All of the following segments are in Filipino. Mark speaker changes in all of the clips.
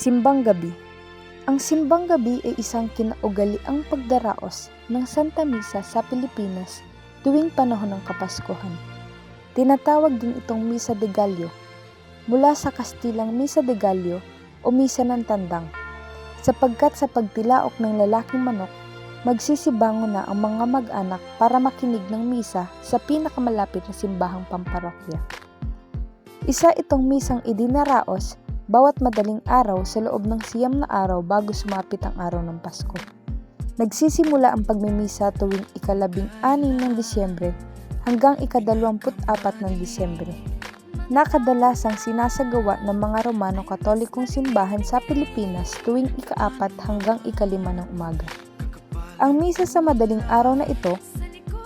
Speaker 1: Simbang Gabi. Ang Simbang Gabi ay isang kinaugaliang pagdaraos ng Santa Misa sa Pilipinas tuwing panahon ng Kapaskuhan. Tinatawag din itong Misa de Gallo, mula sa Kastilang Misa de Gallo o Misa ng Tandang, sapagkat sa pagtilaok ng lalaking manok, magsisibango na ang mga mag-anak para makinig ng misa sa pinakamalapit na simbahang pamparokya. Isa itong misang idinaraos bawat madaling araw sa loob ng 9 na araw bago sumapit ang araw ng Pasko. Nagsisimula ang pagmimisa tuwing ika-16 ng Disyembre hanggang ika-24 ng Disyembre. Nakadalasang sinasagawa ng mga Romano Katolikong simbahan sa Pilipinas tuwing ika-4 hanggang ika-5 ng umaga. Ang misa sa madaling araw na ito,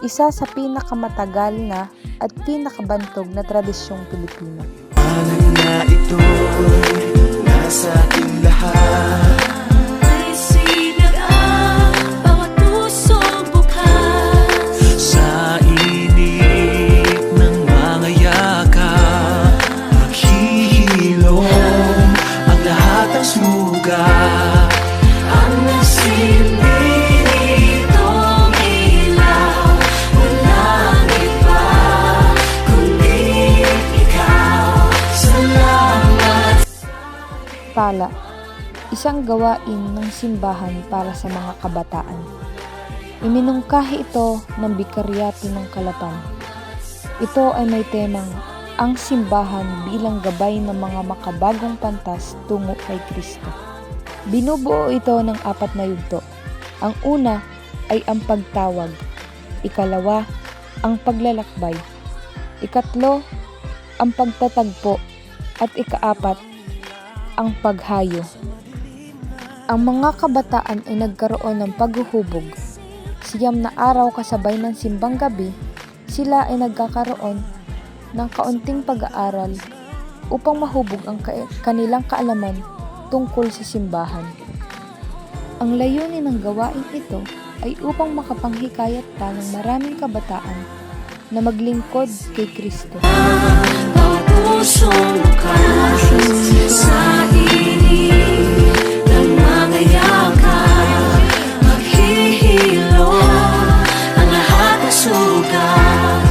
Speaker 1: isa sa pinakamatagal na at pinakabantog na tradisyong Pilipino.
Speaker 2: Alam na ito, nasa ating lahat. May sinag ang bawat pusong bukas. Sa init ng mga yakap, maghihilom ang lahat ng sugat. Ang nagsilbi nitong ilaw, walang iba kundi ikaw. Salamat.
Speaker 1: Pala, isang gawain ng simbahan para sa mga kabataan. Iminungkahi ito ng Bikaryati ng Calapan. Ito ay may temang ang simbahan bilang gabay ng mga makabagong pantas tungo kay Kristo. Binubuo ito ng 4 na yugto. Ang una ay ang pagtawag, ikalawa, ang paglalakbay, ikatlo, ang pagtatagpo, at ika-4, ang paghayo. Ang mga kabataan ay nagkaroon ng paghuhubog. 9 na araw kasabay ng Simbang Gabi, sila ay nagkakaroon ng kaunting pag-aaral upang mahubog ang kanilang kaalaman tungkol sa simbahan. Ang layunin ng gawain ito ay upang makapanghikayat pa ng maraming kabataan na maglingkod kay Kristo.
Speaker 2: Pusong lukas sa init ng mga yakap, maghihilom ang lahat ng sugat.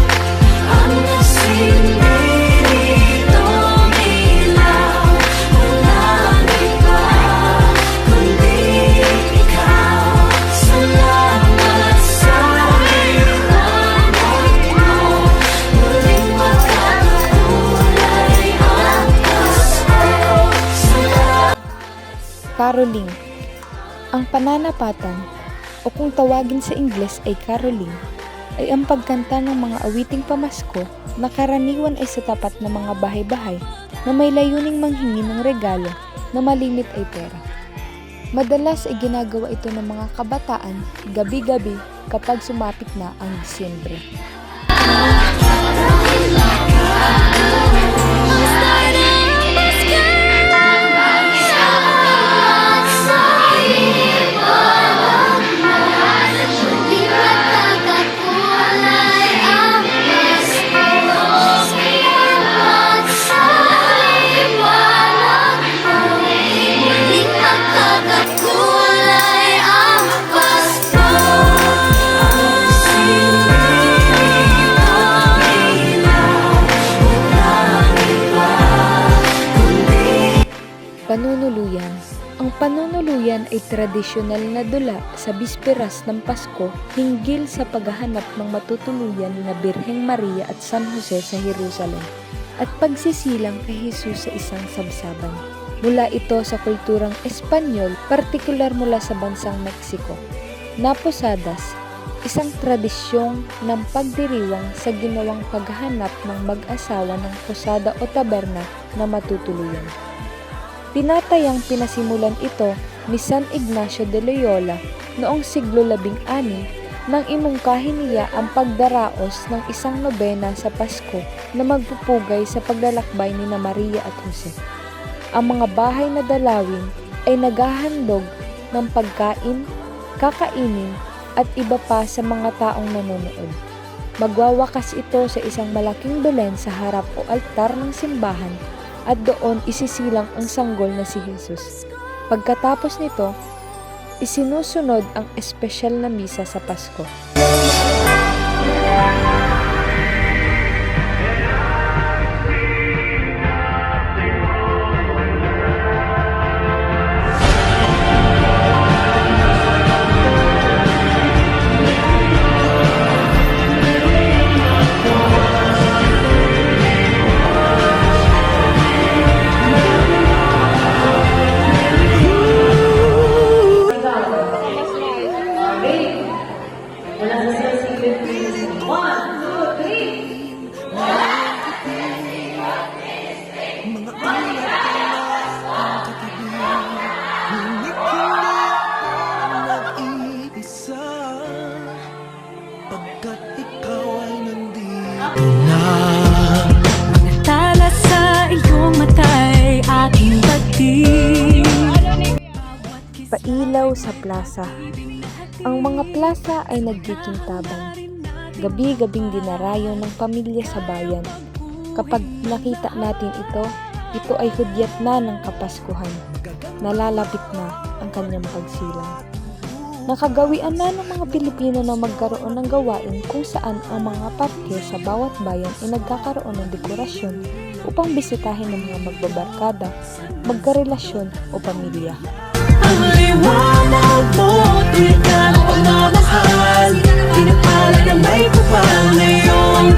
Speaker 2: Ang nasilbi nitong ilaw, walang iba kundi ikaw. Salamat sa liwanag mo, muling magkakakulay ang Pasko.
Speaker 1: Caroling. Ang pananapatan, o kung tawagin sa Ingles ay caroling, ay ang pagkanta ng mga awiting pamasko na karaniwan ay sa tapat ng mga bahay-bahay na may layuning manghingi ng regalo na malimit ay pera. Madalas ay ginagawa ito ng mga kabataan gabi-gabi kapag sumapit na ang Disyembre. Panunuluyan. Ang panunuluyan ay tradisyonal na dula sa bisperas ng Pasko hinggil sa paghahanap ng matutuluyan na Birheng Maria at San Jose sa Jerusalem at pagsisilang kay Jesus sa isang sabsaban. Mula ito sa kulturang Espanyol, partikular mula sa bansang Mexico. Naposadas, isang tradisyong ng pagdiriwang sa ginawang paghahanap ng mag-asawa ng posada o taberna na matutuluyan. Tinatayang pinasimulan ito ni San Ignacio de Loyola noong siglo 16 nang imungkahi niya ang pagdaraos ng isang nobena sa Pasko na magpupugay sa paglalakbay ni Maria at Jose. Ang mga bahay na dalawin ay naghahandog ng pagkain, kakainin at iba pa sa mga taong nanonood. Magwawakas ito sa isang malaking belen sa harap o altar ng simbahan at doon isisilang ang sanggol na si Jesus. Pagkatapos nito, isinusunod ang espesyal na misa sa Pasko.
Speaker 3: Ngunit hindi nag-iisa, pagkat ikaw ay nandito na.
Speaker 2: Tala sa iyong mata'y aking pagdig.
Speaker 1: Pailaw sa plaza. Ang mga plaza ay nagkikintabang. Gabi-gabing dinarayo ng pamilya sa bayan. Kapag nakita natin ito ay hudyat na ng Kapaskuhan. Nalalapit na ang kanyang pagsilang. Nakagawian na ng mga Pilipino na magkaroon ng gawain kung saan ang mga parke sa bawat bayan ay nagkakaroon ng dekorasyon upang bisitahin ng mga magbabarkada, magkarelasyon o pamilya.
Speaker 2: Ang liwanag mo't ikaw ang pagmamahal, pinagpala na may kapal ngayong